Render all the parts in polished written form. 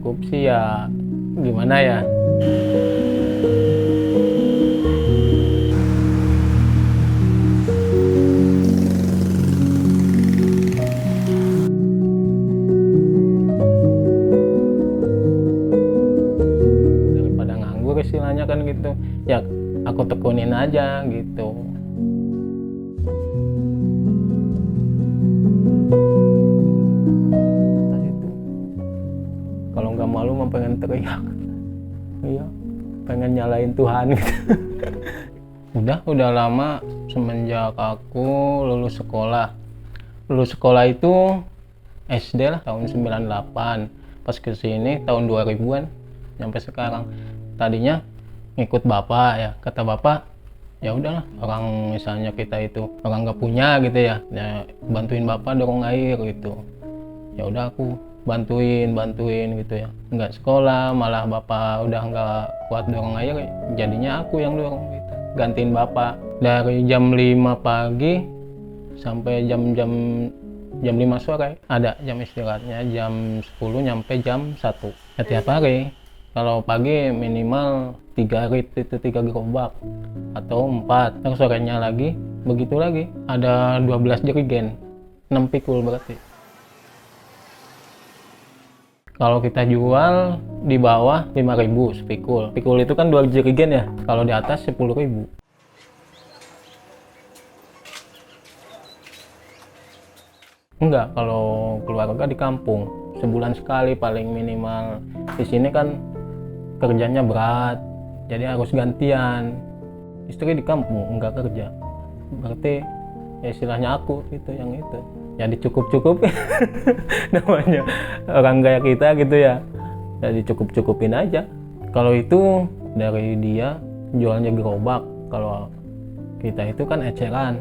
cukup sih ya, gimana ya, daripada nganggur istilahnya kan gitu ya, aku tekunin aja gitu. Atas itu kalau nggak malu mah pengen teriak, iya, pengen nyalain Tuhan gitu. Udah lama semenjak aku lulus sekolah. Lulus sekolah itu SD lah, tahun 98. Pas kesini tahun 2000-an sampai sekarang. Tadinya ngikut bapak ya, kata bapak ya udahlah, orang misalnya kita itu orang nggak punya gitu ya, bantuin bapak dorong air gitu. Ya udah aku bantuin gitu ya, nggak sekolah, malah bapak udah nggak kuat dorong air, jadinya aku yang dorong gitu, gantiin bapak dari jam 5 pagi sampai jam 5 sore. Ada jam istirahatnya jam 10 nyampe jam 1 ya, tiap hari. Kalau pagi minimal 3 rit itu 3 gerobak atau 4, terus sorenya lagi begitu lagi, ada 12 jerigen, 6 pikul berarti. Kalau kita jual di bawah 5.000 sepikul. Pikul itu kan 2 jerigen ya. Kalau di atas 10.000. Enggak, kalau keluarga di kampung sebulan sekali paling minimal. Di sini kan kerjanya berat, jadi harus gantian. Istri di kampung enggak kerja. Berarti ya istilahnya aku itu yang itu. Ya dicukup-cukup namanya orang kayak kita gitu ya, ya dicukup-cukupin aja. Kalau itu dari dia jualnya gerobak, kalau kita itu kan eceran,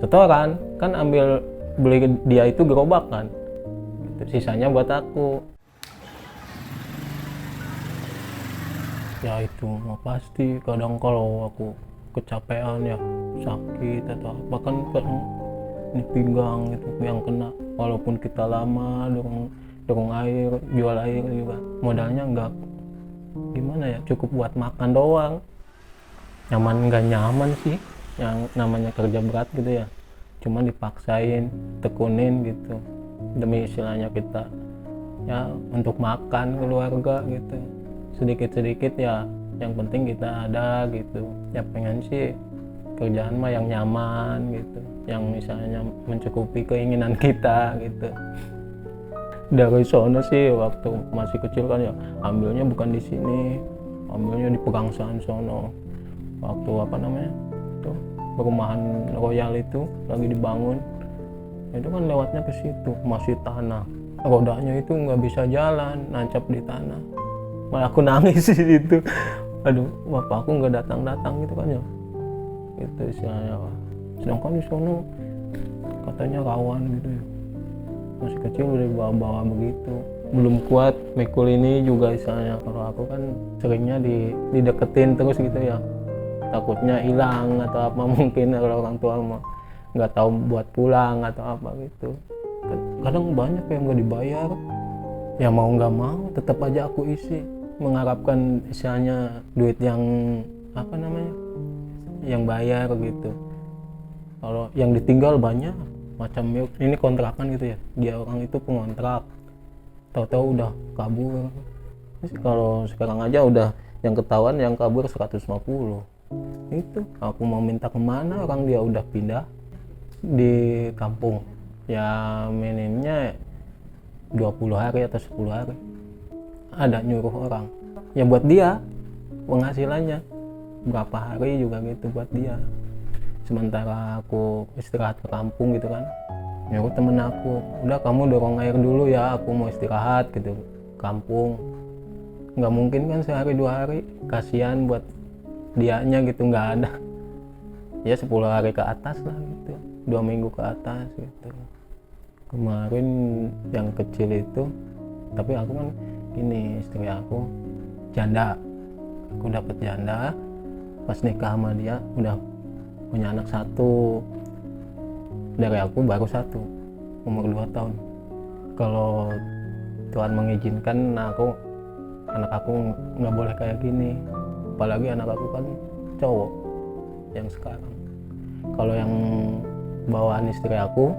setoran kan, ambil beli dia itu gerobak kan gitu, sisanya buat aku. Ya itu mah pasti kadang kalau aku kecapean ya, sakit atau apa kan ini pinggang itu yang kena, walaupun kita lama dorong air, jual air juga modalnya enggak gimana ya, cukup buat makan doang. Nyaman nggak nyaman sih, yang namanya kerja berat gitu ya, cuman dipaksain, tekunin gitu demi istilahnya kita ya untuk makan keluarga gitu, sedikit-sedikit ya, yang penting kita ada gitu ya. Pengen sih kerjaan mah yang nyaman gitu, yang misalnya mencukupi keinginan kita gitu. Dari sono sih waktu masih kecil kan ya, ambilnya bukan di sini, ambilnya di Pegangsaan sono. Waktu apa namanya tuh, perumahan Royal itu lagi dibangun, itu kan lewatnya ke situ, masih tanah, rodanya itu nggak bisa jalan, nancap di tanah. Malah aku nangis di situ, aduh bapakku nggak datang gitu kan ya, itu istilahnya. Sedangkan di sono katanya rawan gitu ya, masih kecil udah dibawa-bawa begitu, belum kuat mikul ini juga istilahnya. Kalau aku kan seringnya dideketin terus gitu ya, takutnya hilang atau apa mungkin, kalau orang tua mah nggak tahu buat pulang atau apa gitu. Kadang banyak yang nggak dibayar, ya mau nggak mau tetap aja aku isi, mengharapkan istilahnya duit yang apa namanya, yang bayar gitu. Kalau yang ditinggal banyak macam ini kontrakan gitu ya, dia orang itu pengontrak, tahu-tahu udah kabur. Kalau sekarang aja udah yang ketahuan yang kabur 150. Itu aku mau minta kemana, orang dia udah pindah di kampung ya, minimnya 20 hari atau 10 hari ada nyuruh orang ya, buat dia penghasilannya berapa hari juga gitu buat dia. Sementara aku istirahat ke kampung gitu kan, nyuruh temen aku, udah kamu dorong air dulu ya, aku mau istirahat gitu kampung. Nggak mungkin kan sehari 2 hari, kasihan buat dianya gitu, nggak ada ya, 10 hari ke atas lah gitu, 2 minggu ke atas gitu. Kemarin yang kecil itu, tapi aku kan gini, istri aku janda, aku dapet janda pas nikah sama dia, udah punya anak 1, dari aku baru 1, umur 2 tahun. Kalau Tuhan mengizinkan, nah aku anak aku nggak boleh kayak gini, apalagi anak aku kan cowok yang sekarang. Kalau yang bawaan istri aku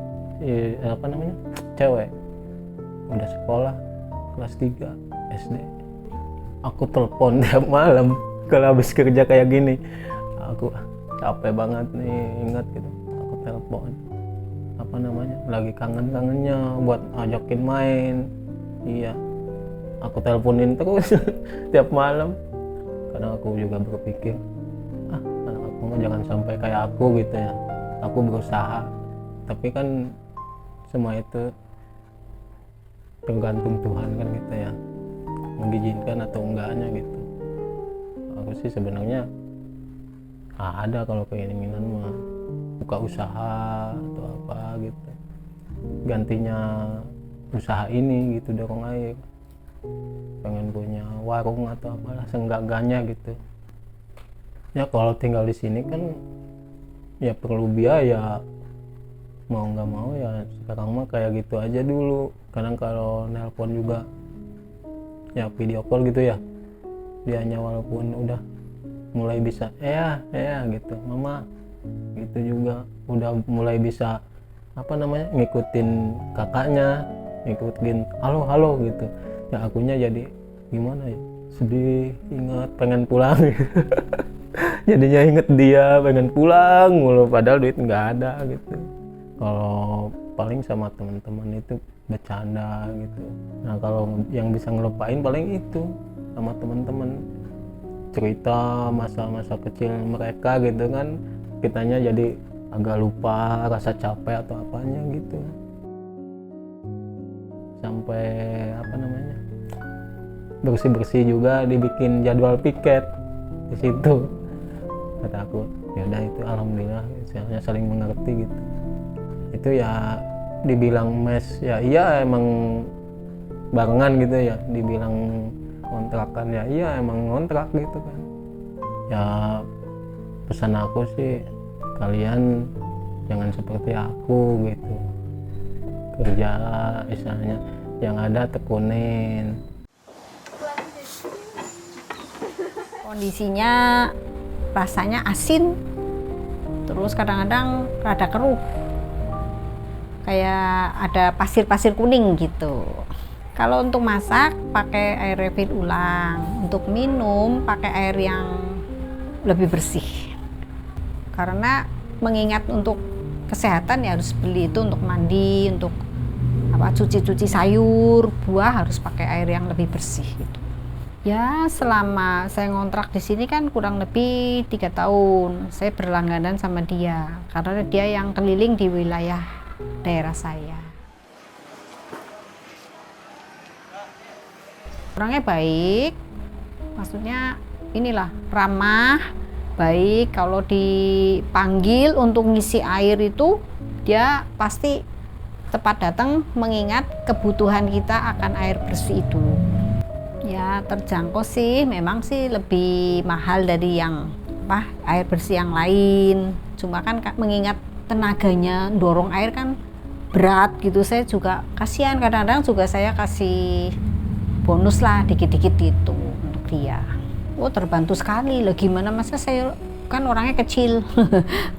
cewek, udah sekolah kelas 3 SD. Aku telepon tiap malam kalau habis kerja kayak gini, aku capek banget nih, ingat gitu, aku telepon lagi kangen-kangennya buat ajakin main. Iya, aku teleponin terus tiap malam. Kadang aku juga berpikir, anak aku jangan sampai kayak aku gitu ya. Aku berusaha, tapi kan semua itu tergantung Tuhan kan gitu ya, mengizinkan atau enggaknya gitu. Aku sih sebenarnya ada kalau keinginan mah buka usaha atau apa gitu, gantinya usaha ini gitu, dorong air, pengen punya warung atau apalah seenggak-enggaknya gitu ya. Kalau tinggal di sini kan ya perlu biaya, mau nggak mau ya sekarang mah kayak gitu aja dulu. Kadang kalau nelpon juga ya video call gitu ya, dianya walaupun udah mulai bisa ya gitu, mama gitu juga udah mulai bisa ngikutin kakaknya, ngikutin halo gitu ya. Akunya jadi gimana ya, sedih, ingat pengen pulang jadinya inget dia pengen pulang mulu, padahal duit nggak ada gitu. Kalau paling sama teman-teman itu bercanda gitu. Nah kalau yang bisa ngelupain paling itu sama teman-teman, cerita masa-masa kecil mereka gitu kan, kitanya jadi agak lupa rasa capek atau apanya gitu. Sampai bersih-bersih juga dibikin jadwal piket di situ. Kata aku ya udah, itu alhamdulillah misalnya saling mengerti gitu. Itu ya dibilang mes ya iya emang barengan gitu ya, dibilang kontrakan ya iya emang kontrak gitu kan ya. Pesan aku sih kalian jangan seperti aku gitu, kerja misalnya yang ada tekunin. Kondisinya rasanya asin, terus kadang-kadang rada keruh, kayak ada pasir-pasir kuning gitu. Kalau untuk masak pakai air refill ulang, untuk minum pakai air yang lebih bersih. Karena mengingat untuk kesehatan ya harus beli itu untuk mandi, untuk cuci-cuci sayur, buah harus pakai air yang lebih bersih gitu. Ya selama saya ngontrak di sini kan kurang lebih 3 tahun saya berlangganan sama dia, karena dia yang keliling di wilayah daerah saya. Orangnya baik, maksudnya inilah ramah, baik. Kalau dipanggil untuk ngisi air itu dia pasti tepat datang, mengingat kebutuhan kita akan air bersih itu. Ya terjangkau sih, memang sih lebih mahal dari yang air bersih yang lain. Cuma kan mengingat tenaganya dorong air kan berat gitu, saya juga kasihan. Kadang-kadang juga saya kasih bonus lah dikit-dikit gitu untuk dia. Terbantu sekali lah, gimana masa saya kan orangnya kecil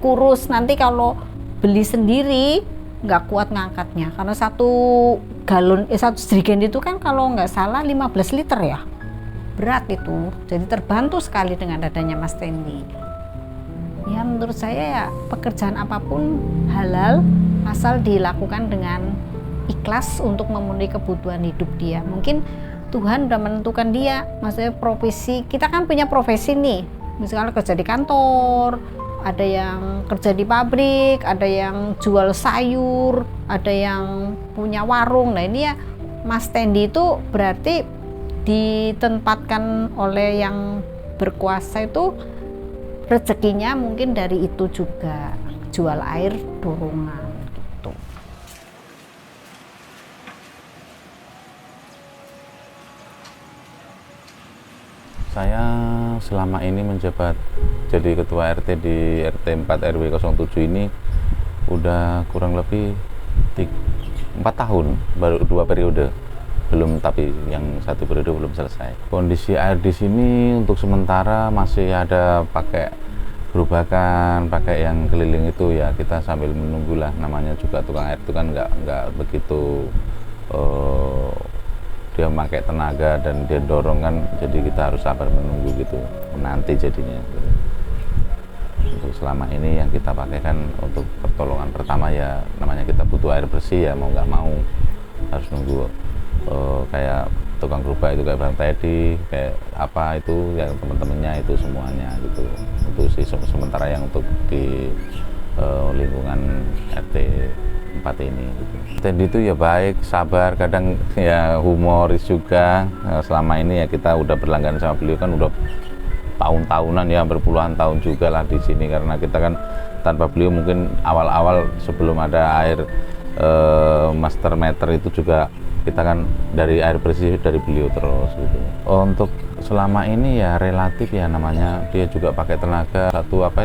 kurus, nanti kalau beli sendiri nggak kuat ngangkatnya, karena satu jerigen itu kan kalau nggak salah 15 liter ya, berat itu. Jadi terbantu sekali dengan adanya Mas Tendi. Ya menurut saya ya pekerjaan apapun halal asal dilakukan dengan ikhlas untuk memenuhi kebutuhan hidup dia. Mungkin Tuhan udah menentukan dia, maksudnya profesi, kita kan punya profesi nih, misalnya kerja di kantor, ada yang kerja di pabrik, ada yang jual sayur, ada yang punya warung. Nah ini ya Mas Tendi itu berarti ditempatkan oleh yang berkuasa itu, rezekinya mungkin dari itu juga, jual air dorongan gitu. Saya selama ini menjabat jadi ketua RT di RT 4 RW 07 ini udah kurang lebih 4 tahun, baru 2 periode. belum, tapi yang 1 periode belum selesai. Kondisi air di sini untuk sementara masih ada pakai gerobakan, pakai yang keliling itu ya, kita sambil menunggulah. Namanya juga tukang air itu kan nggak begitu dia memakai tenaga dan dia dorong kan, jadi kita harus sabar menunggu gitu, nanti jadinya gitu. Untuk selama ini yang kita pakai kan untuk pertolongan pertama ya, namanya kita butuh air bersih ya, mau nggak mau harus nunggu kayak tukang gerobak itu, kayak Bang Teddy, kayak apa itu yang teman-temannya itu semuanya gitu. Untuk sementara yang untuk di lingkungan RT 4 ini gitu. Teddy itu ya baik, sabar, kadang ya humoris juga. Selama ini ya kita udah berlangganan sama beliau kan udah tahun-tahunan ya, berpuluhan tahun juga lah di sini, karena kita kan tanpa beliau mungkin awal-awal sebelum ada air master meter itu juga kita kan dari air bersih dari beliau terus gitu. Untuk selama ini ya relatif ya, namanya dia juga pakai tenaga 5.000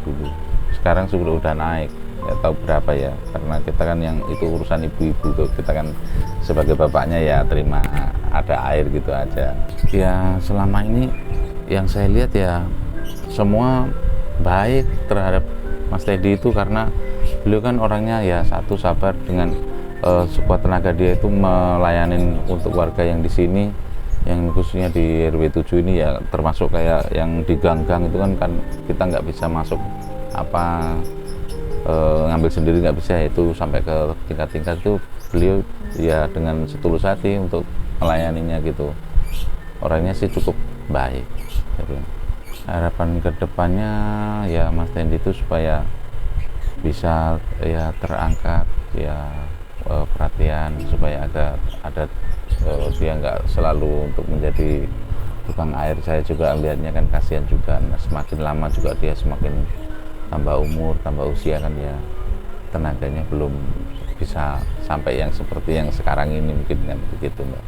dulu, sekarang sudah naik, nggak tahu berapa ya, karena kita kan yang itu urusan ibu-ibu tuh, kita kan sebagai bapaknya ya terima ada air gitu aja. Ya selama ini yang saya lihat ya semua baik terhadap Mas Teddy itu, karena beliau kan orangnya ya satu sabar, dengan sekuat tenaga dia itu melayanin untuk warga yang di sini, yang khususnya di RW 7 ini ya, termasuk kayak yang di gang-gang itu kan kita nggak bisa masuk ngambil sendiri, nggak bisa, itu sampai ke tingkat-tingkat itu beliau ya dengan setulus hati untuk melayaninya gitu. Orangnya sih cukup baik gitu. Harapan kedepannya ya Mas Teddy itu supaya bisa ya terangkat ya perhatian, supaya ada dia nggak selalu untuk menjadi tukang air. Saya juga lihatnya kan kasihan juga, nah, semakin lama juga dia semakin tambah umur, tambah usia kan ya, tenaganya belum bisa sampai yang seperti yang sekarang ini mungkin kan begitu Mbak.